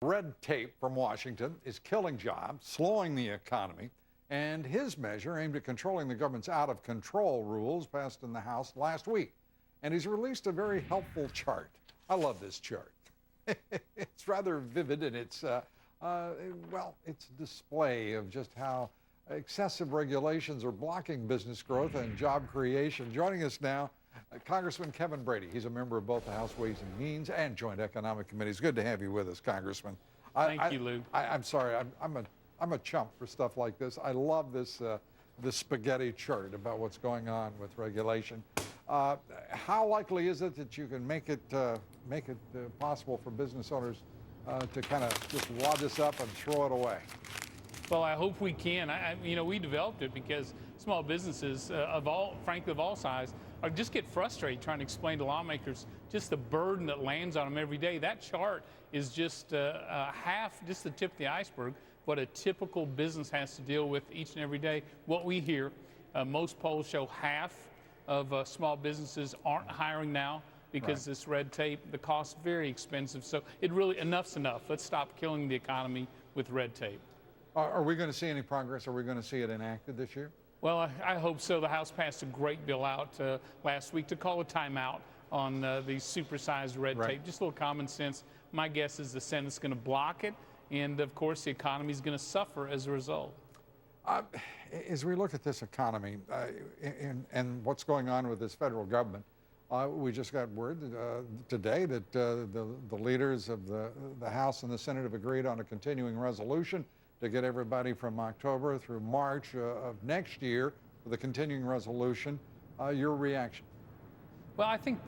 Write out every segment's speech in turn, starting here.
Red tape from Washington is killing jobs, slowing the economy, and his measure aimed at controlling the government's out-of-control rules passed in the House last week. And he's released a very helpful chart. I love this chart. It's rather vivid, and it's it's a display of just how excessive regulations are blocking business growth and job creation. Joining us now, Congressman Kevin Brady. He's a member of both the House Ways and Means and Joint Economic Committees. Good to have you with us, Congressman. Thank you, Lou. I'm sorry. I'm a chump for stuff like this. I love this spaghetti chart about what's going on with regulation. How likely is it that you can make it possible for business owners to kind of just wad this up and throw it away? Well, I hope we can. We developed it because small businesses frankly of all size, just get frustrated trying to explain to lawmakers just the burden that lands on them every day. That chart is just just the tip of the iceberg, what a typical business has to deal with each and every day. What we hear, most polls show half of small businesses aren't hiring now because this red tape, the cost is very expensive. So enough's enough. Let's stop killing the economy with red tape. Are we going to see any progress? Are we going to see it enacted this year? Well, I hope so. The House passed a great bill out last week to call a timeout on these supersized red tape. Just a little common sense. My guess is the Senate's going to block it, and of course the economy is going to suffer as a result. As we look at this economy and what's going on with this federal government, we just got word today that the leaders of the House and the Senate have agreed on a continuing resolution to get everybody from October through March of next year with a continuing resolution. Your reaction? Well, I think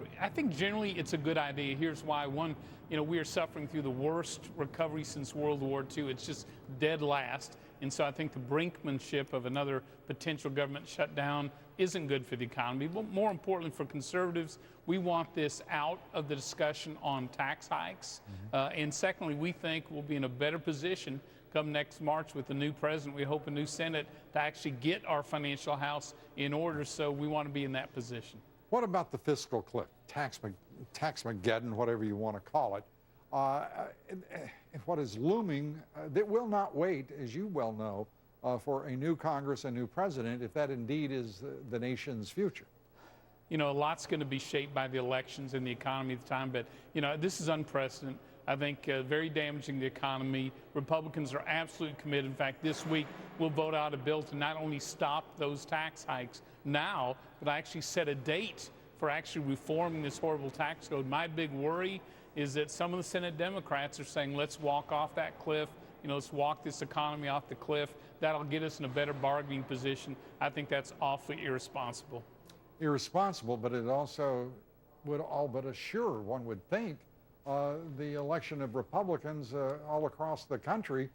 generally it's a good idea. Here's why. One, we are suffering through the worst recovery since World War II. It's just dead last. And so I think the brinkmanship of another potential government shutdown isn't good for the economy. But more importantly for conservatives, we want this out of the discussion on tax hikes. And secondly, we think we'll be in a better position come next March with the new president. We hope a new Senate to actually get our financial house in order. So we want to be in that position. What about the fiscal cliff, tax-mageddon, whatever you want to call it? What is looming that will not wait, as you well know, for a new Congress, a new president, if that indeed is the nation's future. A lot's going to be shaped by the elections and the economy at the time, but this is unprecedented. I think very damaging to the economy. Republicans are absolutely committed. In fact, this week we'll vote out a bill to not only stop those tax hikes now, but actually set a date for actually reforming this horrible tax code. My big worry is that some of the Senate Democrats are saying, let's walk off that cliff. Let's walk this economy off the cliff. That'll get us in a better bargaining position. I think that's awfully irresponsible. Irresponsible, but it also would all but assure, one would think, the election of Republicans all across the country,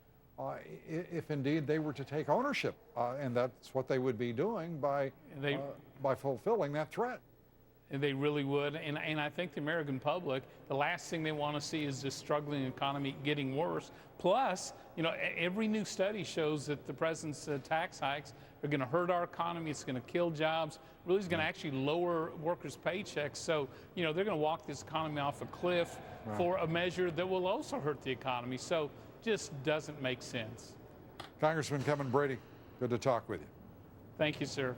if indeed they were to take ownership, and that's what they would be doing by fulfilling that threat. They really would, and I think the American public, the last thing they want to see is this struggling economy getting worse. Plus, every new study shows that the president's tax hikes are going to hurt our economy. It's going to kill jobs. Really, is going to actually lower workers' paychecks. So, they're going to walk this economy off a cliff for a measure that will also hurt the economy. So, just doesn't make sense. Congressman Kevin Brady, good to talk with you. Thank you, sir.